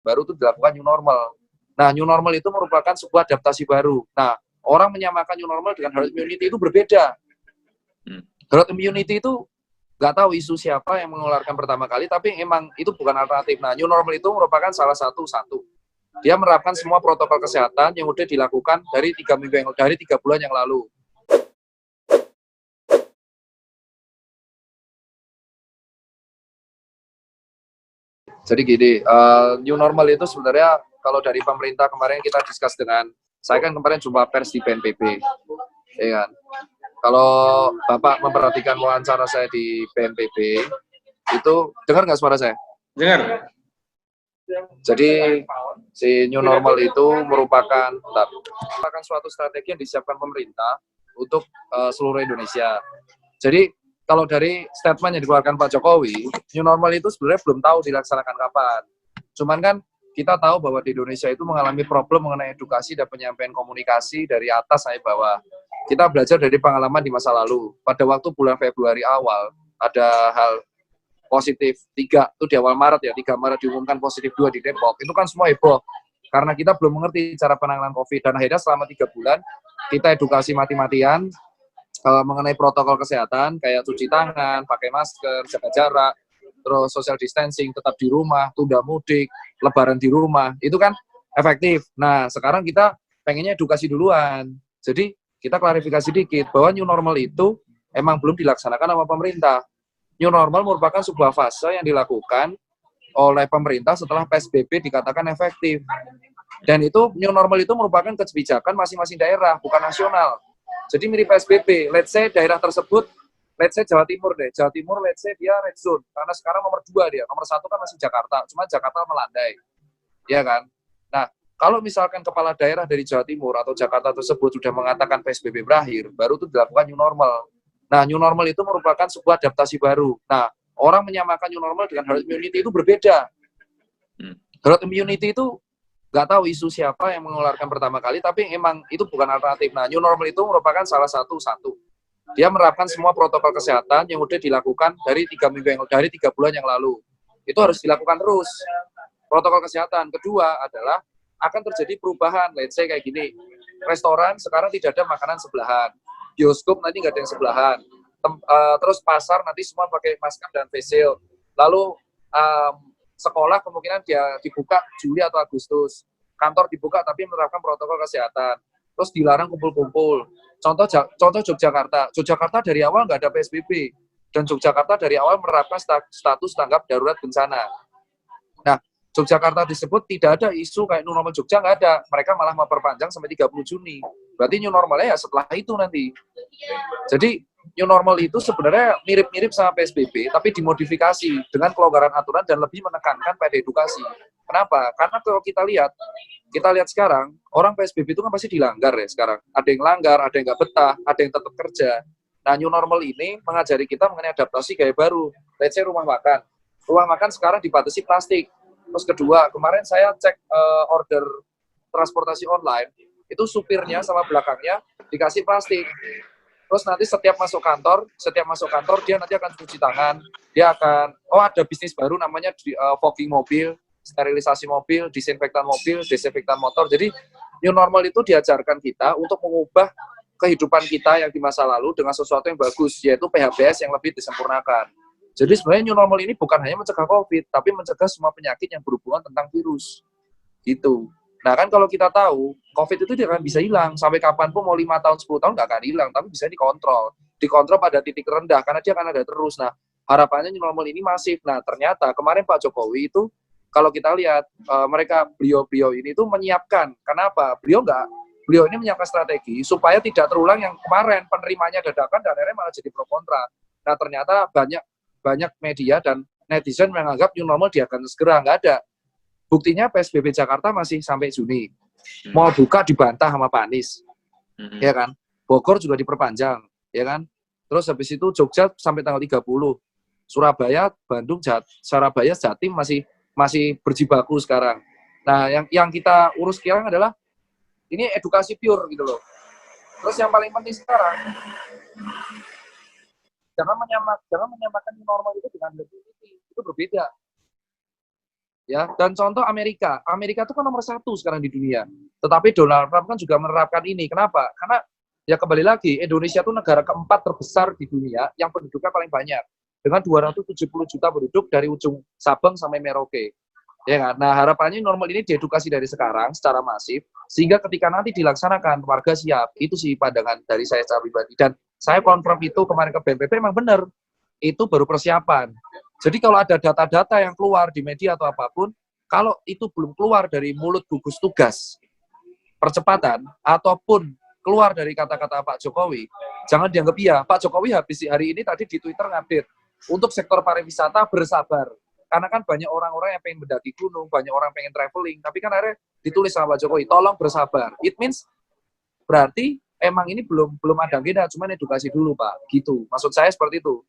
baru itu dilakukan new normal. Nah, new normal itu merupakan sebuah adaptasi baru. Nah, orang menyamakan new normal dengan herd immunity itu berbeda. Herd immunity itu nggak tahu isu siapa yang mengeluarkan pertama kali, tapi emang itu bukan alternatif. Nah, new normal itu merupakan salah satu. Dia menerapkan semua protokol kesehatan yang sudah dilakukan dari 3 bulan yang lalu. Jadi gini, new normal itu sebenarnya kalau dari pemerintah kemarin kita discuss dengan, saya kan kemarin jumpa pers di BNPB, ya kan. Kalau Bapak memperhatikan wawancara saya di BNPB, itu dengar nggak suara saya? Dengar. Jadi si new normal itu merupakan suatu strategi yang disiapkan pemerintah untuk seluruh Indonesia. Jadi kalau dari statement yang dikeluarkan Pak Jokowi, new normal itu sebenarnya belum tahu dilaksanakan kapan. Cuman kan kita tahu bahwa di Indonesia itu mengalami problem mengenai edukasi dan penyampaian komunikasi dari atas sampai bawah. Kita belajar dari pengalaman di masa lalu. Pada waktu bulan Februari awal, ada hal positif 3, itu di awal Maret ya, 3 Maret diumumkan positif 2 di Depok. Itu kan semua heboh, karena kita belum mengerti cara penanganan COVID. Dan akhirnya selama 3 bulan, kita edukasi mati-matian, mengenai protokol kesehatan, kayak cuci tangan, pakai masker, jaga jarak, terus social distancing, tetap di rumah, tunda mudik, lebaran di rumah, itu kan efektif. Nah, sekarang kita pengennya edukasi duluan. Jadi, kita klarifikasi dikit, bahwa new normal itu emang belum dilaksanakan sama pemerintah. New normal merupakan sebuah fase yang dilakukan oleh pemerintah setelah PSBB dikatakan efektif. Dan itu, new normal itu merupakan kebijakan masing-masing daerah, bukan nasional. Jadi mirip PSBB, let's say daerah tersebut, let's say Jawa Timur deh, Jawa Timur let's say dia red zone, karena sekarang nomor 2 dia, nomor 1 kan masih Jakarta, cuma Jakarta melandai, ya kan? Nah, kalau misalkan kepala daerah dari Jawa Timur atau Jakarta tersebut sudah mengatakan PSBB berakhir, baru itu dilakukan new normal. Nah, new normal itu merupakan sebuah adaptasi baru. Nah, orang menyamakan new normal dengan herd immunity itu berbeda. Herd immunity itu nggak tahu isu siapa yang mengeluarkan pertama kali, tapi emang itu bukan alternatif. Nah, new normal itu merupakan salah satu. Dia menerapkan semua protokol kesehatan yang sudah dilakukan dari 3 bulan yang lalu. Itu harus dilakukan terus. Protokol kesehatan. Kedua adalah akan terjadi perubahan. Let's say kayak gini, restoran sekarang tidak ada makanan sebelahan. Bioskop nanti nggak ada yang sebelahan. Terus pasar nanti semua pakai masker dan face shield. Lalu sekolah kemungkinan dia dibuka Juli atau Agustus. Kantor dibuka tapi menerapkan protokol kesehatan. Terus dilarang kumpul-kumpul. Contoh Yogyakarta. Yogyakarta dari awal nggak ada PSBB. Dan Yogyakarta dari awal menerapkan status tanggap darurat bencana. Nah, Yogyakarta disebut tidak ada isu kayak new normal Jogja, nggak ada. Mereka malah memperpanjang sampai 30 Juni. Berarti new normalnya ya setelah itu nanti. Jadi new normal itu sebenarnya mirip-mirip sama PSBB, tapi dimodifikasi dengan kelonggaran aturan dan lebih menekankan pada edukasi. Kenapa? Karena kalau kita lihat sekarang, orang PSBB itu kan pasti dilanggar ya sekarang. Ada yang langgar, ada yang nggak betah, ada yang tetap kerja. Nah, new normal ini mengajari kita mengenai adaptasi gaya baru. Let's say rumah makan. Rumah makan sekarang dibatasi plastik. Terus kedua, kemarin saya cek order transportasi online, itu supirnya sama belakangnya dikasih plastik. Terus nanti setiap masuk kantor dia nanti akan cuci tangan, dia akan, ada bisnis baru namanya fogging mobil, sterilisasi mobil, disinfektan mobil, desinfektan motor. Jadi new normal itu diajarkan kita untuk mengubah kehidupan kita yang di masa lalu dengan sesuatu yang bagus, yaitu PHBS yang lebih disempurnakan. Jadi sebenarnya new normal ini bukan hanya mencegah COVID, tapi mencegah semua penyakit yang berhubungan tentang virus. Gitu. Nah kan kalau kita tahu, COVID itu tidak akan bisa hilang. Sampai kapanpun mau 5 tahun, 10 tahun nggak akan hilang, tapi bisa dikontrol. Dikontrol pada titik rendah, karena dia akan ada terus. Nah, harapannya new normal ini masif. Nah, ternyata kemarin Pak Jokowi itu, kalau kita lihat, beliau ini tuh menyiapkan. Kenapa? Beliau ini menyiapkan strategi supaya tidak terulang yang kemarin, penerimanya dadakan dan akhirnya malah jadi pro kontra. Nah, ternyata banyak media dan netizen menganggap new normal dia akan segera, nggak ada. Buktinya PSBB Jakarta masih sampai Juni. Mau buka dibantah sama Pak Anies. Ya kan? Bogor juga diperpanjang, ya kan? Terus habis itu Jogja sampai tanggal 30. Surabaya, Bandung, Surabaya, Jatim masih berjibaku sekarang. Nah, yang kita urus sekarang adalah ini edukasi pure gitu loh. Terus yang paling penting sekarang, jangan menyamakan normal itu dengan herd immunity. Itu berbeda. ya. Dan contoh Amerika itu kan nomor 1 sekarang di dunia. Tetapi Donald Trump kan juga menerapkan ini. Kenapa? Karena ya kembali lagi, Indonesia itu negara keempat terbesar di dunia yang penduduknya paling banyak dengan 270 juta penduduk dari ujung Sabang sampai Merauke. Ya kan? Nah, harapannya normal ini diedukasi dari sekarang secara masif, sehingga ketika nanti dilaksanakan, warga siap. Itu sih pandangan dari saya secara pribadi. Dan saya confirm itu kemarin ke BNPB, memang benar. Itu baru persiapan. Jadi kalau ada data-data yang keluar di media atau apapun, kalau itu belum keluar dari mulut gugus tugas percepatan, ataupun keluar dari kata-kata Pak Jokowi, jangan dianggap iya. Pak Jokowi habis hari ini tadi di Twitter ngupdate, untuk sektor pariwisata bersabar. Karena kan banyak orang-orang yang pengen mendaki gunung, banyak orang pengen traveling, tapi kan akhirnya ditulis sama Pak Jokowi, tolong bersabar. It means berarti emang ini belum ada agenda, cuma edukasi dulu Pak, gitu. Maksud saya seperti itu.